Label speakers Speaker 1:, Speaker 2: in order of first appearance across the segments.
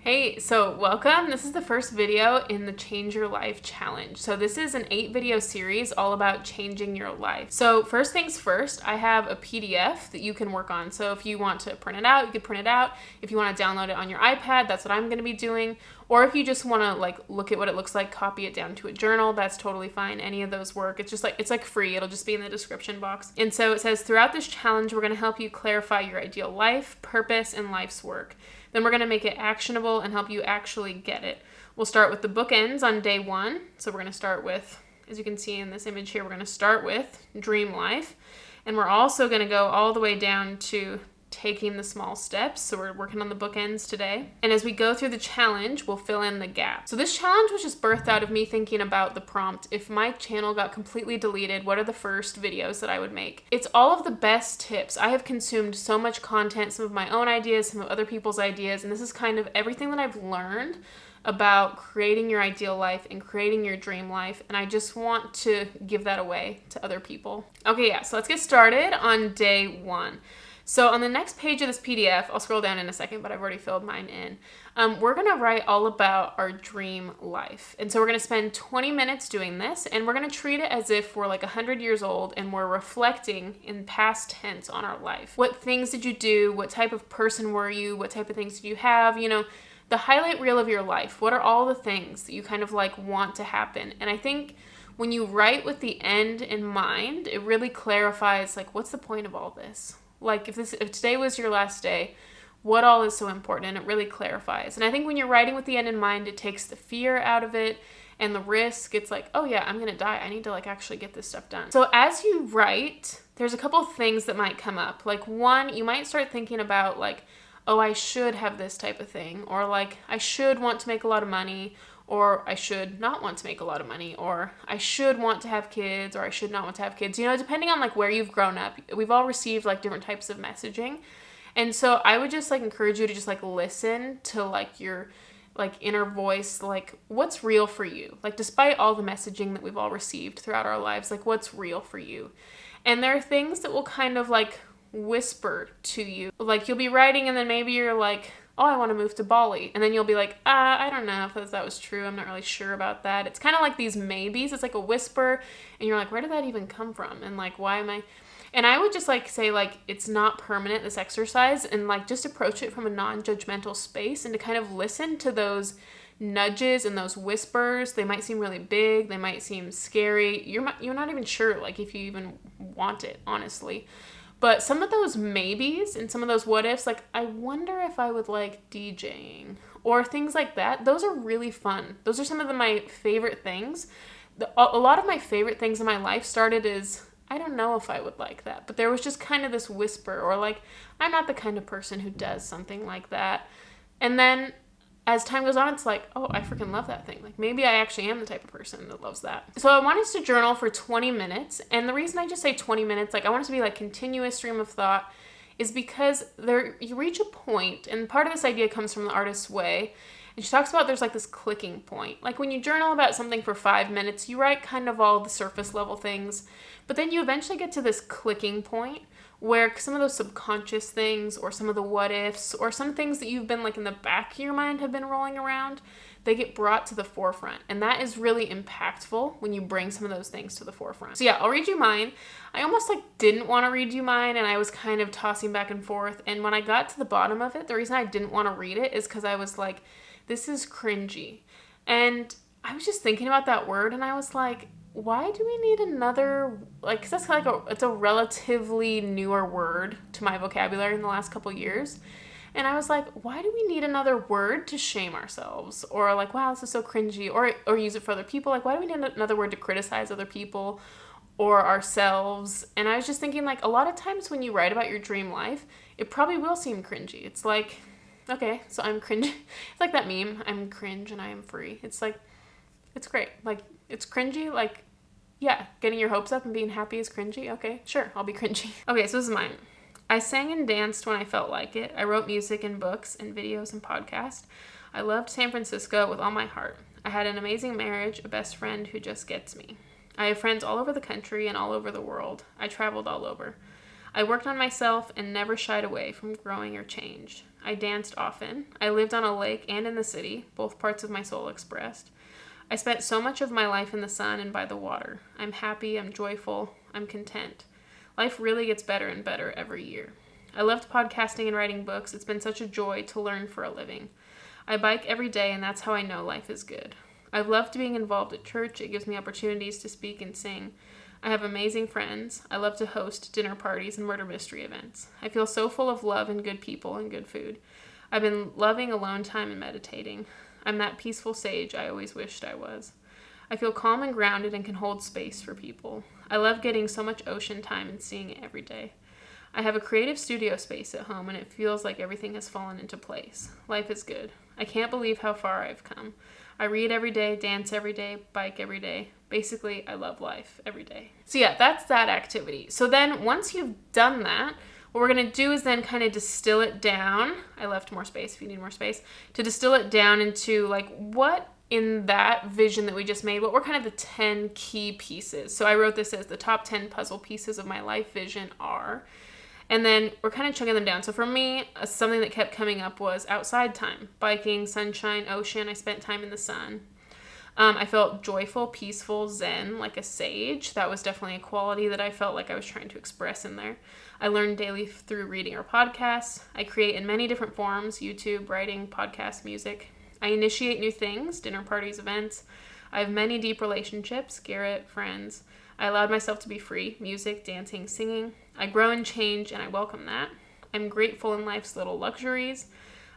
Speaker 1: Hey, so welcome. This is the first video in the Change Your Life Challenge. So this is an 8-video series all about changing your life. So first things first, I have a PDF that you can work on. So if you want to print it out, you can print it out. If you want to download it on your iPad, that's what I'm going to be doing. Or if you just want to look at what it looks like, copy it down to a journal, that's totally fine. Any of those work. It's free. It'll just be in the description box. And so it says, throughout this challenge, we're going to help you clarify your ideal life, purpose, and life's work. Then we're going to make it actionable and help you actually get it. We'll start with the bookends on day 1. So we're going to start with, as you can see in this image here, we're going to start with dream life. And we're also going to go all the way down to taking the small steps. So we're working on the bookends today. And as we go through the challenge, we'll fill in the gaps. So this challenge was just birthed out of me thinking about the prompt. If my channel got completely deleted, what are the first videos that I would make? It's all of the best tips. I have consumed so much content, some of my own ideas, some of other people's ideas, and this is kind of everything that I've learned about creating your ideal life and creating your dream life, and I just want to give that away to other people. Okay, so let's get started on day 1. So on the next page of this PDF, I'll scroll down in a second, but I've already filled mine in. We're going to write all about our dream life. And so we're going to spend 20 minutes doing this, and we're going to treat it as if we're like 100 years old and we're reflecting in past tense on our life. What things did you do? What type of person were you? What type of things did you have? You know, the highlight reel of your life. What are all the things that you kind of want to happen? And I think when you write with the end in mind, it really clarifies what's the point of all this? If today was your last day, what all is so important? And it really clarifies. And I think when you're writing with the end in mind, it takes the fear out of it and the risk. It's oh yeah, I'm going to die. I need to actually get this stuff done. So as you write, there's a couple of things that might come up. One, you might start thinking about oh, I should have this type of thing. Or I should want to make a lot of money. Or I should not want to make a lot of money, or I should want to have kids, or I should not want to have kids. You know, depending on where you've grown up, we've all received different types of messaging. And so I would just encourage you to just listen to your inner voice, what's real for you? Despite all the messaging that we've all received throughout our lives, what's real for you? And there are things that will kind of whisper to you. You'll be writing and then maybe you're oh, I want to move to Bali. And then you'll be I don't know if that was true. I'm not really sure about that. It's kind of these maybes. It's a whisper. And you're where did that even come from? And why am I? And I would just say it's not permanent, this exercise. And just approach it from a non-judgmental space and to kind of listen to those nudges and those whispers. They might seem really big. They might seem scary. You're not even sure if you even want it, honestly. But some of those maybes and some of those what ifs, I wonder if I would like DJing or things like that. Those are really fun. Those are some of my favorite things. A lot of my favorite things in my life started as, I don't know if I would like that. But there was just kind of this whisper or I'm not the kind of person who does something like that. And then as time goes on, it's oh, I freaking love that thing. Maybe I actually am the type of person that loves that. So I want us to journal for 20 minutes. And the reason I just say 20 minutes, I want it to be continuous stream of thought, is because you reach a point, and part of this idea comes from The Artist's Way. And she talks about there's this clicking point. When you journal about something for 5 minutes, you write kind of all the surface level things, but then you eventually get to this clicking point where some of those subconscious things or some of the what ifs or some things that you've been in the back of your mind have been rolling around, they get brought to the forefront. And that is really impactful when you bring some of those things to the forefront. So yeah, I'll read you mine. I almost didn't want to read you mine, and I was kind of tossing back and forth. And when I got to the bottom of it, the reason I didn't want to read it is because I was this is cringy. And I was just thinking about that word, and I was why do we need another, because that's it's a relatively newer word to my vocabulary in the last couple years. And I was why do we need another word to shame ourselves? Or wow, this is so cringy, or use it for other people. Why do we need another word to criticize other people or ourselves? And I was just thinking a lot of times when you write about your dream life, it probably will seem cringy. It's okay, so I'm cringe. It's that meme, I'm cringe and I am free. It's it's great. It's cringy. Yeah, getting your hopes up and being happy is cringy. Okay, sure, I'll be cringy. Okay, so this is mine. I sang and danced when I felt like it. I wrote music and books and videos and podcasts. I loved San Francisco with all my heart. I had an amazing marriage, a best friend who just gets me. I have friends all over the country and all over the world. I traveled all over. I worked on myself and never shied away from growing or change. I danced often. I lived on a lake and in the city, both parts of my soul expressed. I spent so much of my life in the sun and by the water. I'm happy, I'm joyful, I'm content. Life really gets better and better every year. I loved podcasting and writing books. It's been such a joy to learn for a living. I bike every day, and that's how I know life is good. I've loved being involved at church. It gives me opportunities to speak and sing. I have amazing friends. I love to host dinner parties and murder mystery events. I feel so full of love and good people and good food. I've been loving alone time and meditating. I'm that peaceful sage I always wished I was. I feel calm and grounded and can hold space for people. I love getting so much ocean time and seeing it every day. I have a creative studio space at home, and it feels like everything has fallen into place. Life is good. I can't believe how far I've come. I read every day, dance every day, bike every day. Basically, I love life every day. So yeah, that's that activity. So then once you've done that, what we're going to do is then kind of distill it down. I left more space if you need more space. To distill it down into like what in that vision that we just made, what were kind of the 10 key pieces. So I wrote this as the top 10 puzzle pieces of my life vision are. And then we're kind of chunking them down. So for me, something that kept coming up was outside time. Biking, sunshine, ocean. I spent time in the sun. I felt joyful, peaceful, zen, like a sage. That was definitely a quality that I felt like I was trying to express in there. I learned daily through reading or podcasts. I create in many different forms, YouTube, writing, podcasts, music. I initiate new things, dinner parties, events. I have many deep relationships, Garrett, friends. I allowed myself to be free, music, dancing, singing. I grow and change, and I welcome that. I'm grateful in life's little luxuries.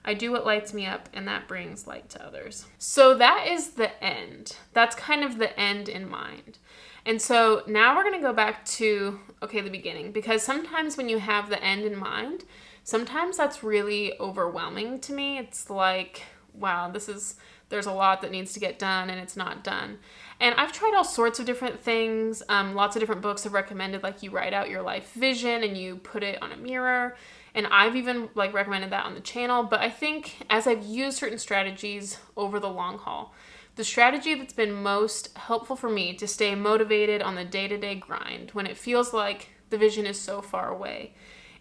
Speaker 1: I do what lights me up, and that brings light to others. So that is the end. That's kind of the end in mind. And so now we're going to go back to, the beginning. Because sometimes when you have the end in mind, sometimes that's really overwhelming to me. It's like, wow, there's a lot that needs to get done and it's not done. And I've tried all sorts of different things. Lots of different books have recommended like you write out your life vision and you put it on a mirror. And I've even like recommended that on the channel. But I think as I've used certain strategies over the long haul, the strategy that's been most helpful for me to stay motivated on the day-to-day grind when it feels like the vision is so far away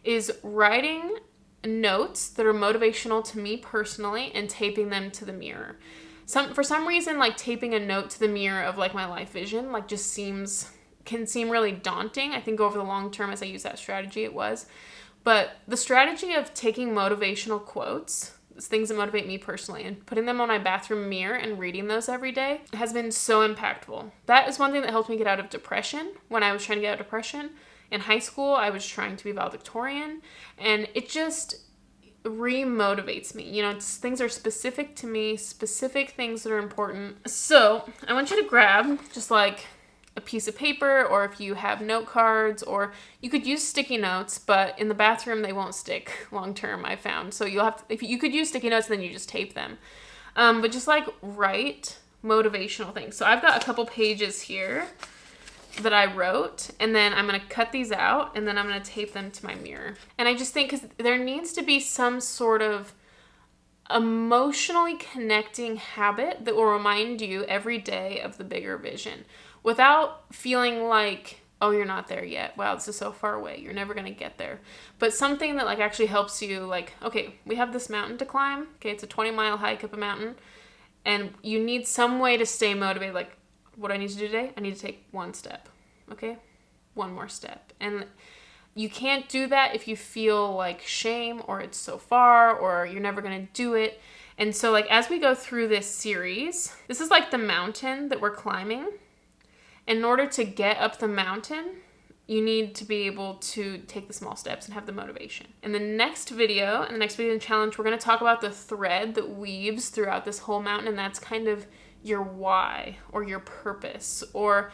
Speaker 1: is writing notes that are motivational to me personally and taping them to the mirror. For some reason, like taping a note to the mirror of like my life vision, like just can seem really daunting. I think over the long term, as I use that strategy, it was. But the strategy of taking motivational quotes, things that motivate me personally, and putting them on my bathroom mirror and reading those every day has been so impactful. That is one thing that helped me get out of depression when I was trying to get out of depression. In high school, I was trying to be valedictorian, and it just re-motivates me. You know, things are specific to me, specific things that are important. So I want you to grab just like a piece of paper, or if you have note cards, or you could use sticky notes, but in the bathroom they won't stick long term, I found. So if you could use sticky notes, then you just tape them. But just like write motivational things. So I've got a couple pages here that I wrote, and then I'm going to cut these out, and then I'm going to tape them to my mirror. And I just think, because there needs to be some sort of emotionally connecting habit that will remind you every day of the bigger vision without feeling like, oh, you're not there yet. Wow, this is so far away. You're never going to get there. But something that like actually helps you, like, okay, we have this mountain to climb. Okay, it's a 20-mile hike up a mountain, and you need some way to stay motivated. Like, what do I need to do today? I need to take one step. Okay? One more step. And you can't do that if you feel like shame, or it's so far, or you're never going to do it. And so like as we go through this series, this is like the mountain that we're climbing. In order to get up the mountain, you need to be able to take the small steps and have the motivation. In the next video challenge, we're going to talk about the thread that weaves throughout this whole mountain, and that's kind of your why or your purpose, or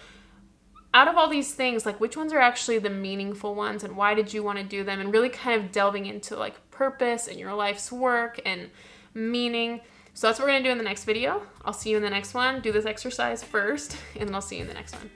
Speaker 1: out of all these things, like which ones are actually the meaningful ones and why did you want to do them, and really kind of delving into like purpose and your life's work and meaning. So that's what we're going to do in the next video. I'll see you in the next one. Do this exercise first, and then I'll see you in the next one.